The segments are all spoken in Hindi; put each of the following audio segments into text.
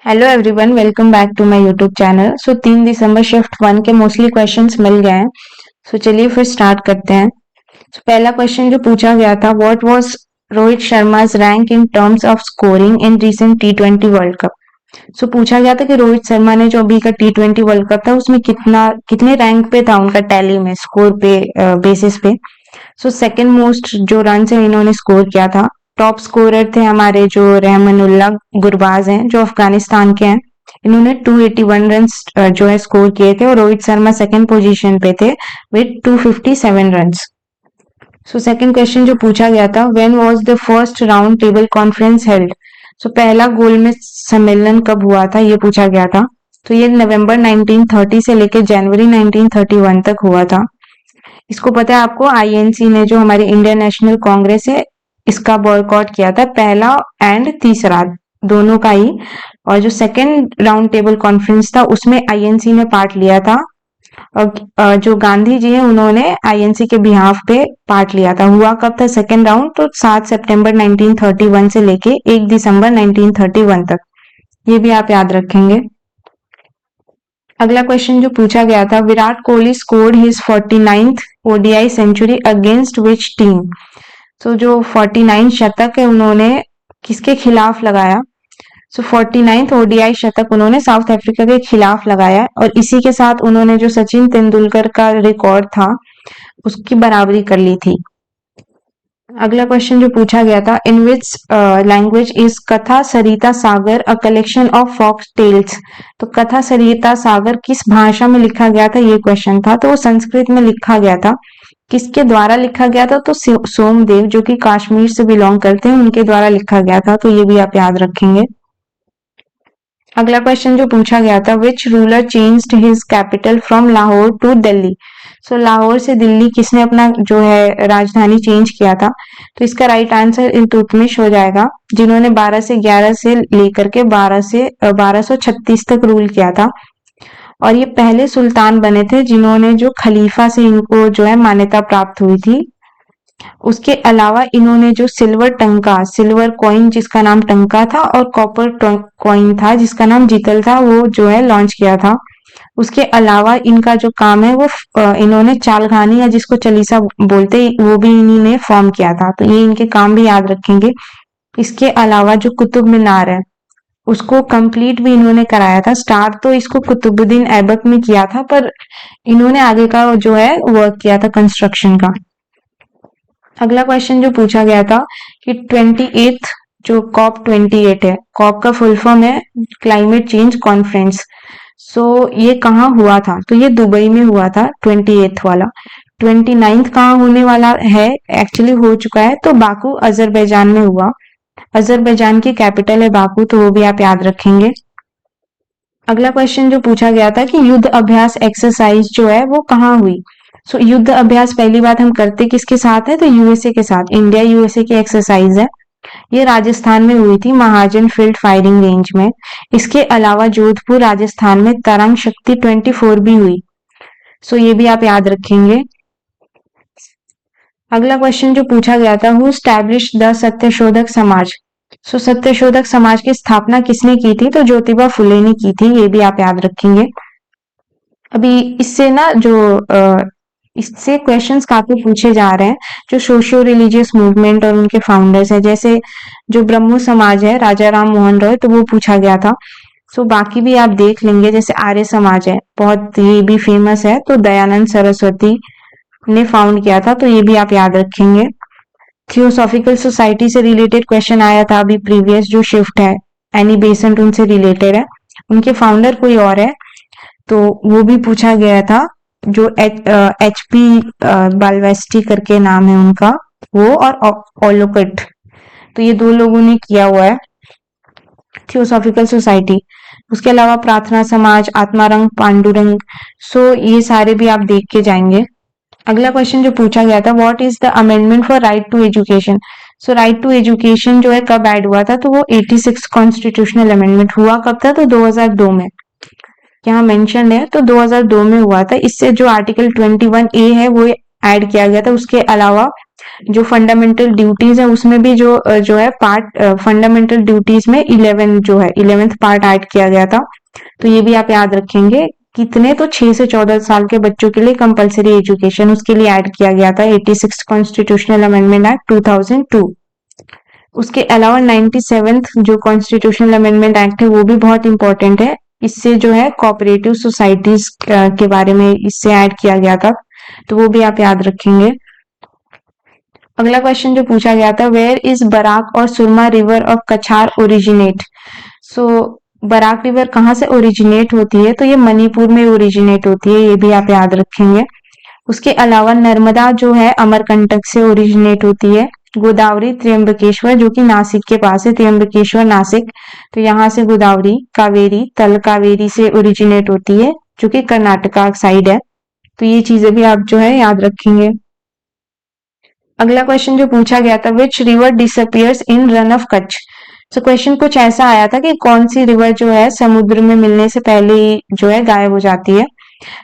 Hello everyone, welcome back to my YouTube channel. 3 दिसंबर शिफ्ट 1 के मोस्टली क्वेश्चंस मिल गए हैं। चलिए फिर स्टार्ट करते हैं। पहला क्वेश्चन जो पूछा गया था, what was Rohit Sharma's rank in terms of scoring in recent टी20 वर्ल्ड कप। पूछा गया था कि रोहित शर्मा ने जो अभी का टी20 वर्ल्ड कप था उसमें कितने रैंक पे था उनका टैली में, स्कोर पे बेसिस पे। सेकंड मोस्ट जो रन है इन्होंने स्कोर किया था। टॉप स्कोरर थे हमारे जो रहमानुल्लाह गुरबाज हैं जो अफगानिस्तान के हैं। इन्होंने 281 रन जो है स्कोर किए थे और रोहित शर्मा सेकंड पोजीशन पे थे विद 257 रन्स। सेकंड क्वेश्चन जो पूछा गया था, when was the first round table conference held. पहला गोलमेज सम्मेलन कब हुआ था ये पूछा गया था। ये नवंबर 1930 से लेकर जनवरी 1931 तक हुआ था। इसको पता है आपको, आईएनसी ने जो हमारी इंडियन नेशनल कांग्रेस है इसका बॉयकॉट किया था, पहला एंड तीसरा दोनों का ही। और जो सेकेंड राउंड टेबल कॉन्फ्रेंस था उसमें आईएनसी ने पार्ट लिया था और जो गांधी जी हैं उन्होंने आईएनसी के बिहाफ पे पार्ट लिया था। हुआ कब था सेकेंड राउंड, तो 7 सितंबर 1931 से लेके 1 दिसंबर 1931 तक। ये भी आप याद रखेंगे। अगला क्वेश्चन जो पूछा गया था, Virat Kohli scored his 49th ODI century against which team. जो 49 शतक है उन्होंने किसके खिलाफ लगाया। 49th ओडीआई शतक उन्होंने साउथ अफ्रीका के खिलाफ लगाया और इसी के साथ उन्होंने जो सचिन तेंदुलकर का रिकॉर्ड था उसकी बराबरी कर ली थी। अगला क्वेश्चन जो पूछा गया था, इन विच language is Katha Sarita Sagar a collection of फॉक्स टेल्स। तो कथा सरिता सागर किस भाषा में लिखा गया था ये क्वेश्चन था। तो वो संस्कृत में लिखा गया था। किसके द्वारा लिखा गया था, तो सोमदेव जो कि कश्मीर से बिलोंग करते हैं उनके द्वारा लिखा गया था। तो ये भी आप याद रखेंगे। अगला क्वेश्चन जो पूछा गया था, which ruler changed his capital from Lahore to Delhi. Lahore से दिल्ली किसने अपना जो है राजधानी चेंज किया था। तो इसका राइट आंसर इल्तुतमिश हो जाएगा, जिन्होंने 12 से 11 से लेकर के 1236 तक रूल किया था। और ये पहले सुल्तान बने थे जिन्होंने जो खलीफा से इनको जो है मान्यता प्राप्त हुई थी। उसके अलावा इन्होंने जो सिल्वर कॉइन जिसका नाम टंका था और कॉपर कॉइन था जिसका नाम जीतल था, वो जो है लॉन्च किया था। उसके अलावा इनका जो काम है वो इन्होंने चालखानी या जिसको चलीसा बोलते वो भी इन्हीं ने फॉर्म किया था। तो ये इनके काम भी याद रखेंगे। इसके अलावा जो कुतुब मीनार है उसको कंप्लीट भी इन्होंने कराया था। स्टार्ट तो इसको कुतुबुद्दीन ऐबक ने किया था पर इन्होंने आगे का जो है वर्क किया था कंस्ट्रक्शन का। अगला क्वेश्चन जो पूछा गया था कि 28th जो COP 28 है, COP का फुल फॉर्म है क्लाइमेट चेंज कॉन्फ्रेंस। ये कहाँ हुआ था, तो ये दुबई में हुआ था 28th वाला। 29th कहाँ होने वाला है, एक्चुअली हो चुका है, तो बाकू अजरबैजान में हुआ। अजरबैजान की कैपिटल है बाकू, तो वो भी आप याद रखेंगे। अगला क्वेश्चन जो पूछा गया था कि युद्ध अभ्यास एक्सरसाइज जो है वो कहाँ हुई। युद्ध अभ्यास पहली बात हम करते किसके साथ है, तो यूएसए के साथ। इंडिया यूएसए की एक्सरसाइज है। ये राजस्थान में हुई थी, महाजन फील्ड फायरिंग रेंज में। इसके अलावा जोधपुर राजस्थान में तरंग शक्ति 24 भी हुई। ये भी आप याद रखेंगे। अगला क्वेश्चन जो पूछा गया था, who establish the Satyashodhak Samaj. Satyashodhak Samaj की स्थापना किसने की थी, तो ज्योतिबा फुले ने की थी। ये भी आप याद रखेंगे। अभी इससे ना इससे क्वेश्चंस काफी पूछे जा रहे हैं जो सोशियो रिलीजियस मूवमेंट और उनके फाउंडर्स है, जैसे जो ब्रह्मो समाज है राजा राम मोहन रॉय, तो वो पूछा गया था। बाकी भी आप देख लेंगे, जैसे आर्य समाज है बहुत ये भी फेमस है, तो दयानंद सरस्वती ने फाउंड किया था। तो ये भी आप याद रखेंगे। थियोसॉफिकल सोसाइटी से रिलेटेड क्वेश्चन आया था अभी प्रीवियस, जो शिफ्ट है एनी बेसेंट उनसे रिलेटेड है। उनके फाउंडर कोई और है, तो वो भी पूछा गया था। जो HP बालवेस्टी करके नाम है उनका, वो और ओलोकट, तो ये दो लोगों ने किया हुआ है थियोसॉफिकल सोसाइटी। उसके अलावा प्रार्थना समाज, आत्मारंग, पांडुरंग, ये सारे भी आप देख के जाएंगे। अगला क्वेश्चन जो पूछा गया था, what is the amendment for right to education. Right to education जो है कब ऐड हुआ था, तो वो 86 कॉन्स्टिट्यूशनल अमेंडमेंट हुआ कब था, तो 2002 में। यहाँ मेंशन है तो 2002 में हुआ था। इससे जो आर्टिकल 21A है वो ऐड किया गया था। उसके अलावा जो फंडामेंटल ड्यूटीज है उसमें भी जो है पार्ट फंडामेंटल ड्यूटीज में 11 जो है 11th पार्ट ऐड किया गया था। तो ये भी आप याद रखेंगे। कितने, तो 6 से 14 साल के बच्चों के लिए कंपलसरी एजुकेशन उसके लिए ऐड किया गया था 86 कॉन्स्टिट्यूशनल अमेंडमेंट एक्ट 2002। उसके अलावा 97th जो कॉन्स्टिट्यूशनल अमेंडमेंट एक्ट है वो भी बहुत इंपॉर्टेंट है। इससे जो है कोऑपरेटिव सोसाइटीज के बारे में इससे ऐड किया गया था, तो वो भी आप याद रखेंगे। अगला क्वेश्चन जो पूछा गया था, वेयर इज बराक और सुरमा रिवर ऑफ कछार ओरिजिनेट। सो बराक रिवर कहाँ से ओरिजिनेट होती है, तो ये मणिपुर में ओरिजिनेट होती है, ये भी आप याद रखेंगे। उसके अलावा नर्मदा जो है अमरकंटक से ओरिजिनेट होती है। गोदावरी त्र्यंबकेश्वर जो कि नासिक के पास है, त्र्यंबकेश्वर नासिक, तो यहाँ से गोदावरी। कावेरी तल कावेरी से ओरिजिनेट होती है जो कि कर्नाटका साइड है। तो ये चीजें भी आप जो है याद रखेंगे। अगला क्वेश्चन जो पूछा गया था, which river disappears in run of Kutch. तो क्वेश्चन कुछ ऐसा आया था कि कौन सी रिवर जो है समुद्र में मिलने से पहले ही जो है गायब हो जाती है,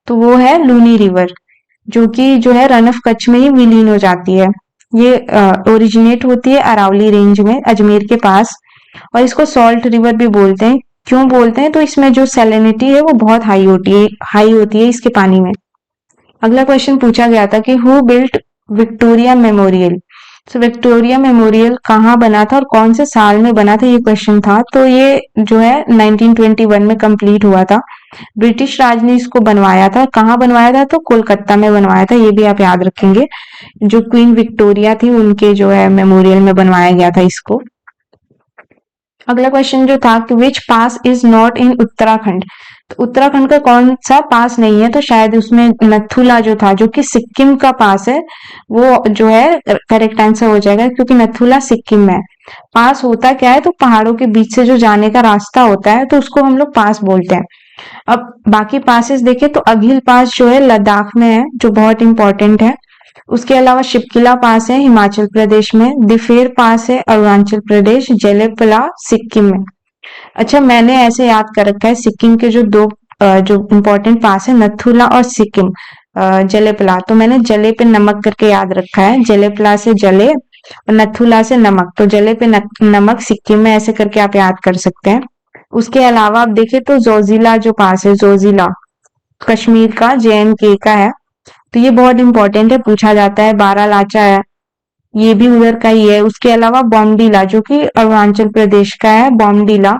तो वो है लूनी रिवर, जो कि जो है रन ऑफ कच्छ में ही विलीन हो जाती है। ये ओरिजिनेट होती है अरावली रेंज में अजमेर के पास, और इसको सॉल्ट रिवर भी बोलते हैं। क्यों बोलते हैं, तो इसमें जो सैलिनिटी है वो बहुत हाई होती है इसके पानी में। अगला क्वेश्चन पूछा गया था कि हु बिल्ट विक्टोरिया मेमोरियल। तो विक्टोरिया मेमोरियल कहाँ बना था और कौन से साल में बना था, ये क्वेश्चन था। तो ये जो है 1921 में कंप्लीट हुआ था। ब्रिटिश राज ने इसको बनवाया था। कहाँ बनवाया था, तो कोलकाता में बनवाया था, ये भी आप याद रखेंगे। जो क्वीन विक्टोरिया थी उनके जो है मेमोरियल में बनवाया गया था इसको। अगला क्वेश्चन जो था कि विच पास इज नॉट इन उत्तराखंड। तो उत्तराखंड का कौन सा पास नहीं है, तो शायद उसमें नथुला जो था, जो कि सिक्किम का पास है, वो जो है करेक्ट आंसर हो जाएगा, क्योंकि नथुला सिक्किम में है। पास होता क्या है, तो पहाड़ों के बीच से जो जाने का रास्ता होता है, तो उसको हम लोग पास बोलते हैं। अब बाकी पासेस देखें तो अघिल पास जो है लद्दाख में है, जो बहुत इंपॉर्टेंट है। उसके अलावा शिपकिला पास है हिमाचल प्रदेश में, दिफेर पास है अरुणाचल प्रदेश, जलेपला सिक्किम में। अच्छा, मैंने ऐसे याद कर रखा है सिक्किम के जो दो जो इम्पोर्टेंट पास है, नथुला और सिक्किम, जलेपला, तो मैंने जले पे नमक करके याद रखा है। जलेपला से जले और नथुला से नमक, तो जले पे नमक सिक्किम में, ऐसे करके आप याद कर सकते हैं। उसके अलावा आप देखें तो जोजिला जो पास है, जोजिला कश्मीर का JNK का है, तो ये बहुत इंपॉर्टेंट है, पूछा जाता है। बारालाचा है, ये भी उधर का ही है। उसके अलावा बॉमडीला जो कि अरुणाचल प्रदेश का है, बॉमडीला,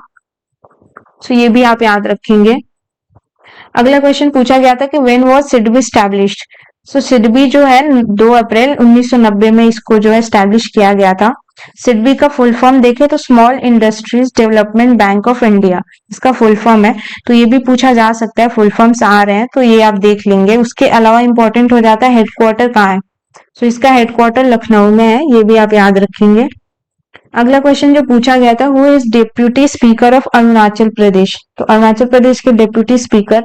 तो ये भी आप याद रखेंगे। अगला क्वेश्चन पूछा गया था कि व्हेन वाज सिडबी स्टैब्लिश्ड। सो सिडबी जो है 2 अप्रैल 1990 में इसको जो है स्टैब्लिश किया गया था। सिडबी का फुल फॉर्म देखें तो small industries development bank of India, इसका फुल फॉर्म है। तो ये भी पूछा जा सकता है, फुल फॉर्म्स आ रहे हैं तो ये आप देख लेंगे। उसके अलावा इंपॉर्टेंट हो जाता है हेडक्वार्टर कहाँ है, तो इसका हेडक्वार्टर लखनऊ में है, ये भी आप याद रखेंगे। अगला क्वेश्चन जो पूछा गया था, who is deputy speaker of Arunachal Pradesh. तो अरुणाचल प्रदेश के डेप्यूटी स्पीकर,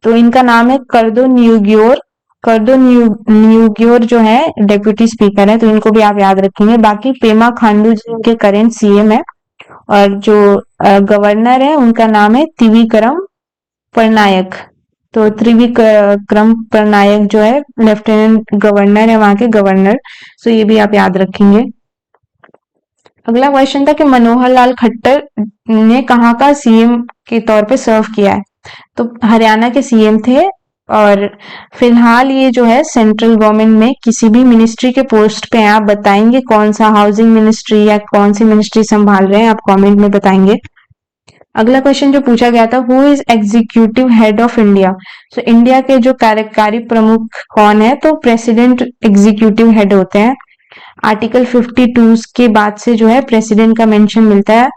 तो इनका नाम है करदो न्यूग्योर। करदो न्यूग्योर जो है डेप्यूटी स्पीकर है, तो इनको भी आप याद रखेंगे। बाकी पेमा खांडू जी इनके करेंट CM है, और जो गवर्नर है उनका नाम है त्रिविक्रम पटनायक। तो त्रिविक्रम पटनायक जो है लेफ्टिनेंट गवर्नर है वहां के गवर्नर, तो ये भी आप याद रखेंगे। अगला क्वेश्चन था कि मनोहर लाल खट्टर ने कहाँ का CM के तौर पे सर्व किया है। तो हरियाणा के CM थे, और फिलहाल ये जो है सेंट्रल गवर्नमेंट में किसी भी मिनिस्ट्री के पोस्ट पे हैं। आप बताएंगे कौन सा, हाउसिंग मिनिस्ट्री या कौन सी मिनिस्ट्री संभाल रहे हैं, आप कमेंट में बताएंगे। अगला क्वेश्चन जो पूछा गया था, who is executive head of India. तो इंडिया के जो कार्यकारी प्रमुख कौन है, तो प्रेसिडेंट एग्जीक्यूटिव हेड होते हैं। आर्टिकल 52 के बाद से जो है प्रेसिडेंट का मेंशन मिलता है।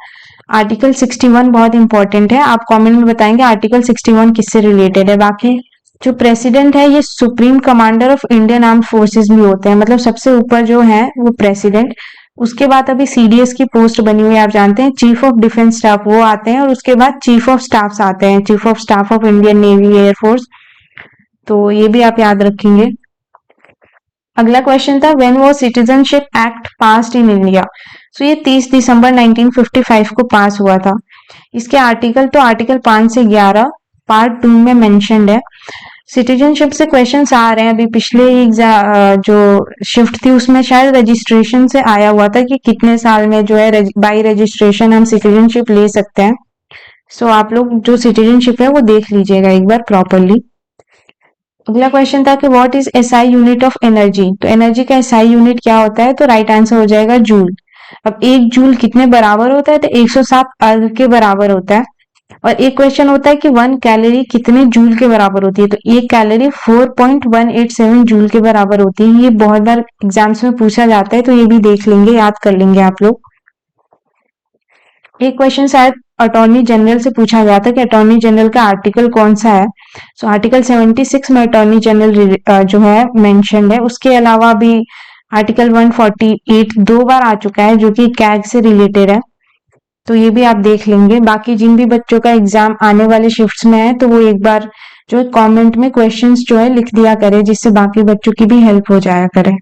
आर्टिकल 61 बहुत इंपॉर्टेंट है, आप कमेंट में बताएंगे आर्टिकल 61 किससे रिलेटेड है। बाकी जो प्रेसिडेंट है ये supreme commander of Indian armed forces भी होते हैं, मतलब सबसे ऊपर जो है वो प्रेसिडेंट। उसके बाद अभी CDS की पोस्ट बनी हुई है, आप जानते हैं, चीफ ऑफ डिफेंस स्टाफ, वो आते हैं, और उसके बाद चीफ ऑफ स्टाफ आते हैं, chief of staff of Indian navy air force, तो ये भी आप याद रखेंगे। अगला क्वेश्चन था, when was citizenship act passed in India. So ये 30 दिसंबर 1955 को पास हुआ था। इसके आर्टिकल, तो आर्टिकल 5 से 11 पार्ट 2 में मेंशन्ड है। सिटीजनशिप से क्वेश्चंस आ रहे हैं। अभी पिछले एग्जाम जो शिफ्ट थी उसमें शायद रजिस्ट्रेशन से आया हुआ था कि कितने साल में जो है बाई रजिस्ट्रेशन हम सिटीजनशिप ले सकते हैं। सो आप लोग जो सिटीजनशिप है वो देख लीजिएगा एक बार प्रॉपरली। अगला क्वेश्चन था कि what is SI unit of energy. तो एनर्जी का एसआई यूनिट क्या होता है, तो राइट आंसर हो जाएगा जूल। अब एक जूल कितने बराबर होता है, तो 107 अर्ग के बराबर होता है। और एक क्वेश्चन होता है कि 1 कैलोरी कितने जूल के बराबर होती है, तो एक कैलोरी 4.187 जूल के बराबर होती है। ये बहुत बार एग्जाम्स में पूछा जाता है, तो ये भी देख लेंगे, याद कर लेंगे आप लोग। एक क्वेश्चन शायद अटॉर्नी जनरल से पूछा गया था कि अटॉर्नी जनरल का आर्टिकल कौन सा है। सो आर्टिकल 76 में अटॉर्नी जनरल जो है मेंशन्ड है। उसके अलावा भी आर्टिकल 148 दो बार आ चुका है जो कि कैग से रिलेटेड है, तो ये भी आप देख लेंगे। बाकी जिन भी बच्चों का एग्जाम आने वाले शिफ्ट्स में है तो वो एक बार जो है कमेंट में क्वेश्चंस जो है लिख दिया करे, जिससे बाकी बच्चों की भी हेल्प हो जाया करे।